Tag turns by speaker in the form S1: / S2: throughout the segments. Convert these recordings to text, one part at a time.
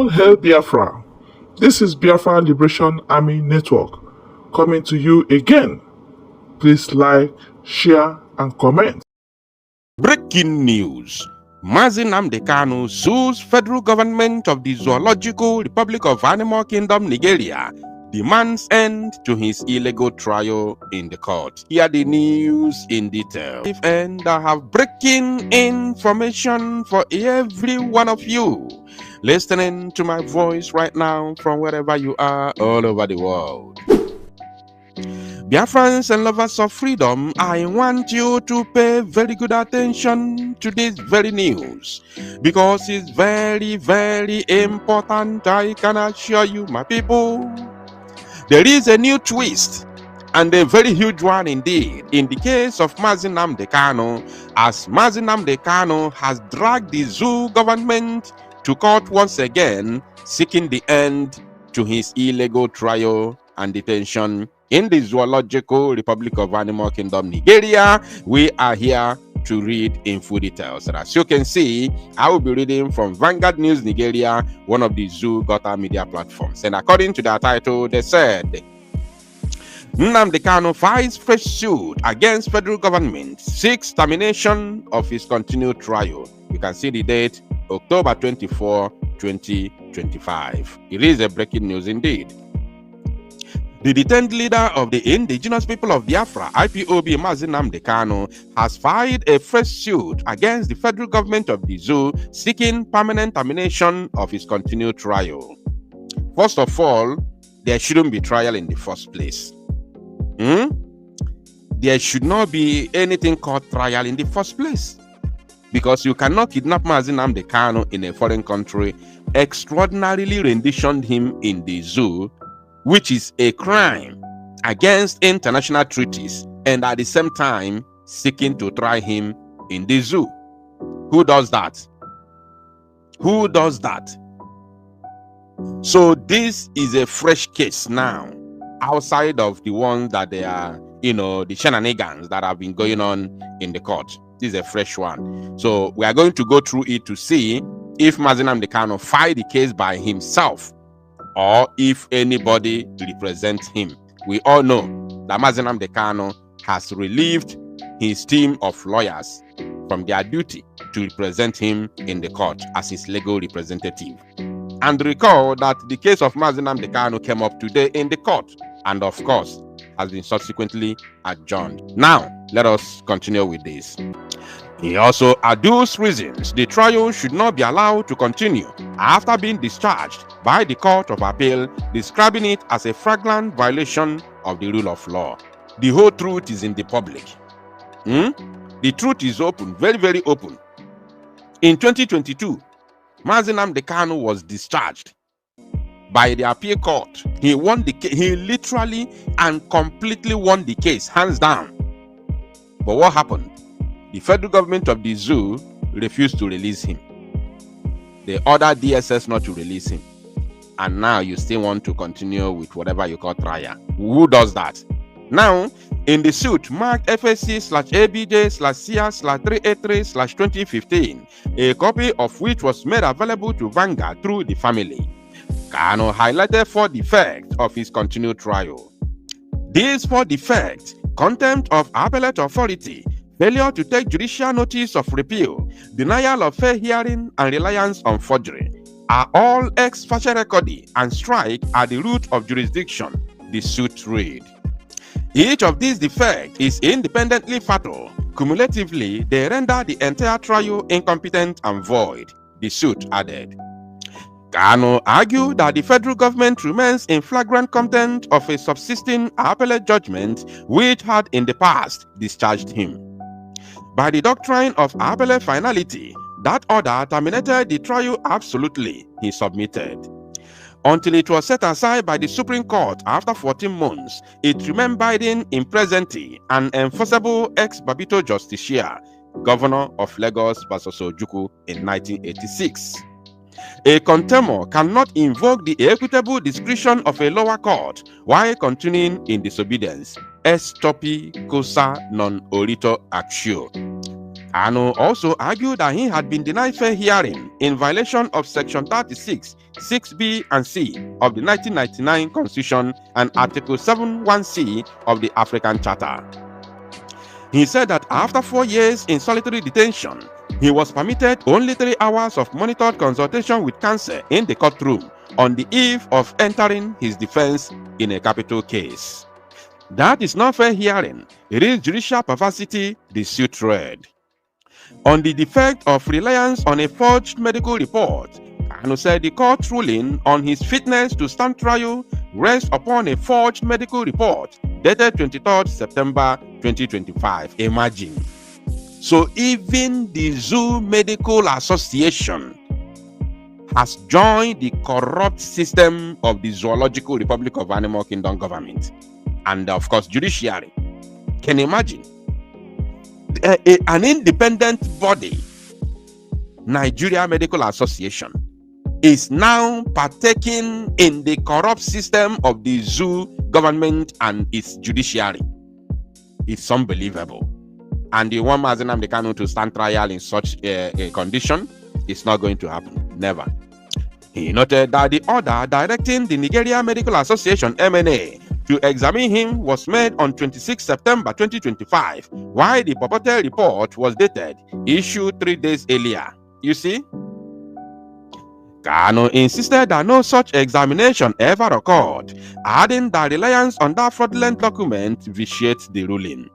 S1: All hail Biafra. This is Biafra Liberation Army Network coming to you again. Please like, share, and comment.
S2: Breaking news. Nnamdi Kanu sues federal government of the Zoological Republic of Animal Kingdom, Nigeria, demands end to his illegal trial in the court. Hear the news in detail. And I have breaking information for every one of you listening to my voice right now from wherever you are all over the world. Biafrans and lovers of freedom, I want you to pay very good attention to this very news because it's very, very important. I can assure you, my people, there is a new twist and a very huge one indeed in the case of Nnamdi Kanu, as Nnamdi Kanu has dragged the zoo government to court once again, seeking the end to his illegal trial and detention in the Zoological Republic of Animal Kingdom, Nigeria. We are here to read in full details. And as you can see, I will be reading from Vanguard News Nigeria, one of the Zoo Gota media platforms. And according to their title, they said, Nnamdi Kanu files fresh suit against federal government, seeks termination of his continued trial. You can see the date, October 24, 2025. It is a breaking news indeed. The detained leader of the indigenous people of Biafra, IPOB Nnamdi Kanu, has filed a fresh suit against the federal government of the zoo, seeking permanent termination of his continued trial. First of all, there shouldn't be trial in the first place. There should not be anything called trial in the first place, because you cannot kidnap Nnamdi Kanu in a foreign country, extraordinarily rendition him in the zoo, which is a crime against international treaties, and at the same time seeking to try him in the zoo. Who does that? Who does that? So this is a fresh case now, outside of the ones that they are, the shenanigans that have been going on in the court. This is a fresh one. So we are going to go through it to see if Nnamdi Kanu filed the case by himself, or if anybody represents him. We all know that Nnamdi Kanu has relieved his team of lawyers from their duty to represent him in the court as his legal representative. And recall that the case of Nnamdi Kanu came up today in the court, and of course has been subsequently adjourned. Now, let us continue with this. He also adduced reasons the trial should not be allowed to continue after being discharged by the Court of Appeal, describing it as a flagrant violation of the rule of law. The whole truth is in the public. The truth is open, very, very open. In 2022, Nnamdi Kanu was discharged by the appeal court. He won the case. He literally and completely won the case, hands down. But what happened? The federal government of the zoo refused to release him. They ordered DSS not to release him. And now you still want to continue with whatever you call trial. Who does that? Now, in the suit marked FSC/ABJ/CR/383/2015, a copy of which was made available to Vanguard through the family, Kanu highlighted 4 defects of his continued trial. These 4 defects: contempt of appellate authority, failure to take judicial notice of repeal, denial of fair hearing, and reliance on forgery, are all ex facie recording and strike at the root of jurisdiction, the suit read. Each of these defects is independently fatal. Cumulatively, they render the entire trial incompetent and void, the suit added. Kanu argued that the federal government remains in flagrant contempt of a subsisting appellate judgment which had in the past discharged him. By the doctrine of appellate finality, that order terminated the trial absolutely, he submitted. Until it was set aside by the Supreme Court after 14 months, it remained binding in presente and enforceable ex babito justicia, Governor of Lagos vs. Ojukwu in 1986. A contemnor cannot invoke the equitable discretion of a lower court while continuing in disobedience. Estopi cosa non orito actio. Kanu also argued that he had been denied fair hearing in violation of Section 36, 6b and c of the 1999 Constitution and Article 71c of the African Charter. He said that after 4 years in solitary detention, he was permitted only 3 hours of monitored consultation with counsel in the courtroom on the eve of entering his defense in a capital case. That is not fair hearing. It is judicial perversity, the suit read. On the defect of reliance on a forged medical report, Kanu said the court ruling on his fitness to stand trial rests upon a forged medical report dated 23rd September 2025. Imagine. So even the Zoo Medical Association has joined the corrupt system of the Zoological Republic of Animal Kingdom government and of course judiciary. Can you imagine? An independent body, Nigeria Medical Association, is now partaking in the corrupt system of the zoo government and its judiciary. It's unbelievable. And you want Nnamdi Kanu to stand trial in such a condition? It's not going to happen. Never. He noted that the order directing the Nigeria Medical Association (MNA) to examine him was made on 26 September 2025, while the purported report was dated, issued 3 days earlier. You see? Kanu insisted that no such examination ever occurred, adding that reliance on that fraudulent document vitiates the ruling.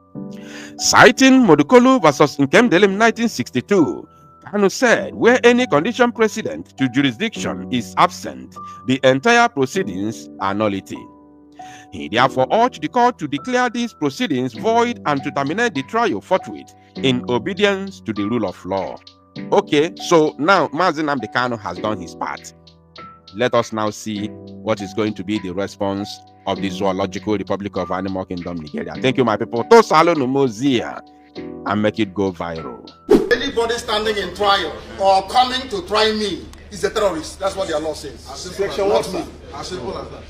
S2: Citing Modukolu versus Nkemdelim 1962, Kanu said where any condition precedent to jurisdiction is absent, the entire proceedings are nullity. He therefore urged the court to declare these proceedings void and to terminate the trial forthwith in obedience to the rule of law. Okay, so now Nnamdi Kanu has done his part. Let us now see what is going to be the response of the Zoological Republic of Animal Kingdom, Nigeria. Thank you, my people. Tosalo Numozia and make it go viral.
S3: Anybody standing in trial or coming to try me is a terrorist. That's what their law says. Section what me? As simple as that.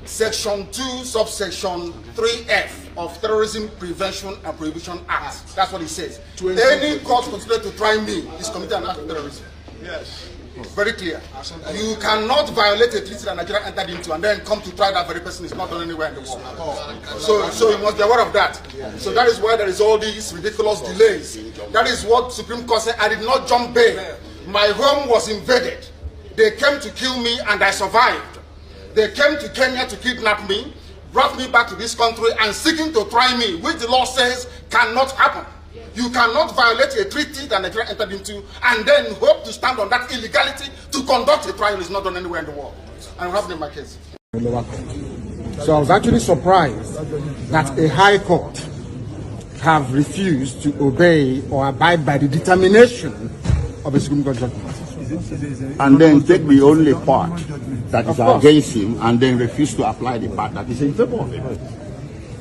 S3: Section 2, subsection 3F of Terrorism Prevention and Prohibition Act. That's what it says. Any court considered to try me is committed an act of terrorism. Yes. Very clear. You cannot violate a treaty that Nigeria entered into and then come to try that very person. Is not done anywhere in the world. So you must be aware of that. So that is why there is all these ridiculous delays. That is what Supreme Court said. I did not jump bail. My home was invaded. They came to kill me and I survived. They came to Kenya to kidnap me, brought me back to this country and seeking to try me, which the law says cannot happen. You cannot violate a treaty that Nigeria entered into and then hope to stand on that illegality to conduct a trial. Is not done anywhere in the world. And what happened in my case?
S4: So I was actually surprised that a high court have refused to obey or abide by the determination of a Supreme Court judgment.
S5: And then take the only part that is against him and then refuse to apply the part that is in favor of him.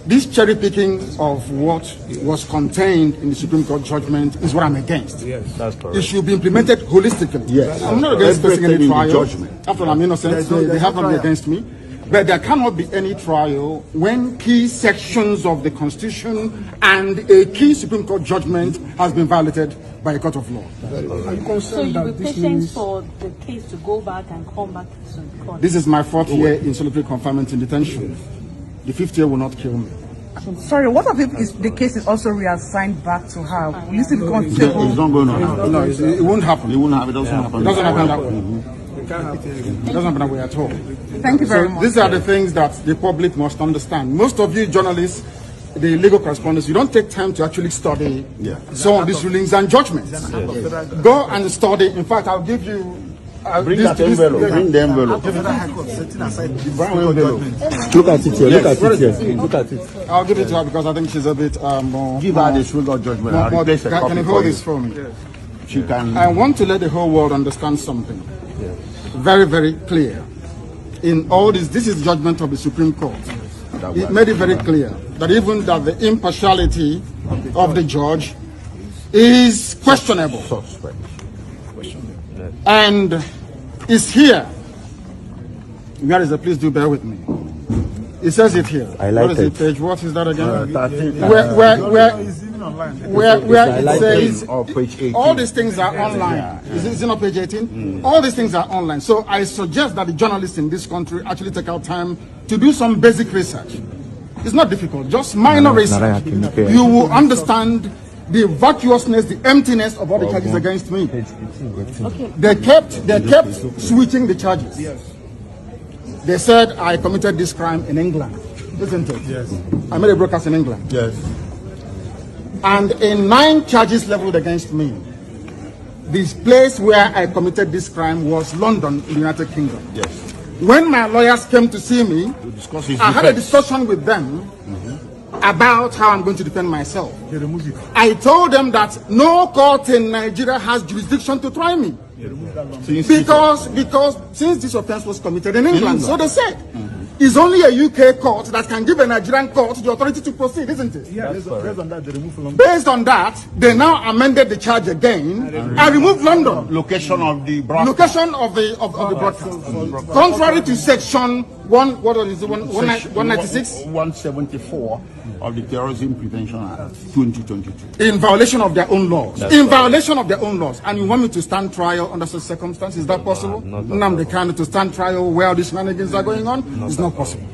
S4: This cherry picking of what was contained in the Supreme Court judgment is what I'm against.
S5: Yes, that's correct.
S4: It should be implemented holistically.
S5: Yes.
S4: I'm not against facing any trial.
S5: Judgment.
S4: After all, I'm innocent, so they have not been against me. But there cannot be any trial when key sections of the Constitution and a key Supreme Court judgment has been violated by a court of law.
S6: Are you concerned that this means for the case to go back and come back to the court?
S4: This is my 4th year in solitary confinement in detention. The 5th year will not kill me.
S7: Sorry, what if the case is also reassigned back to her? Will you still be
S5: It's not going to happen.
S4: No, it won't happen.
S5: It won't happen. It doesn't happen.
S4: It doesn't happen that way. It doesn't happen that way at all.
S7: Thank you very much.
S4: These are the things that the public must understand. Most of you journalists, the legal correspondents, you don't take time to actually study some of these rulings and judgments. Go and study. In fact, I'll give you...
S5: Bring that envelope. Bring the envelope. Look at it here. Look at it here. Look at it.
S4: I'll give it to her because I think she's a bit more...
S5: Give her the Supreme Court judgment.
S4: Can you hold this for me?
S5: She can...
S4: I want to let the whole world understand something. Very, very clear. In all this is the judgment of the Supreme Court. It made it very clear that even that the impartiality of the judge is questionable. And is here. Where is the, please do bear with me. It says it here.
S8: I like
S4: what is
S8: it.
S4: it, page? What is that again?
S5: 13,
S4: Where it says
S5: or page 18.
S4: all these things are online. Is it not page 18? All these things are online. So I suggest that the journalists in this country actually take out time to do some basic research. It's not difficult, just minor research. You will understand the vacuousness, the emptiness of all the charges against me.
S6: Okay.
S4: They kept switching the charges. They said I committed this crime in England, isn't it?
S5: Yes.
S4: I made a broadcast in England.
S5: Yes.
S4: And in 9 charges leveled against me, this place where I committed this crime was London, in the United Kingdom.
S5: Yes.
S4: When my lawyers came to see me,
S5: To discuss his
S4: I had a
S5: defense.
S4: discussion with them about how I'm going to defend myself. I told them that no court in Nigeria has jurisdiction to try me. Because since this offense was committed in England, so they said, it's only a UK court that can give a Nigerian court the authority to proceed, isn't it?
S5: Based on that, they removed London.
S4: Based on that, they now amended the charge again and removed London.
S5: Location of the broadcast.
S4: Location of the broadcast. Contrary to section 196,
S5: 174 of the Terrorism Prevention Act 2022.
S4: in violation of their own laws. Violation of their own laws. And you want me to stand trial under such circumstances? Is that possible? Nnamdi Kanu to stand trial where all these shenanigans are going on? It's not possible.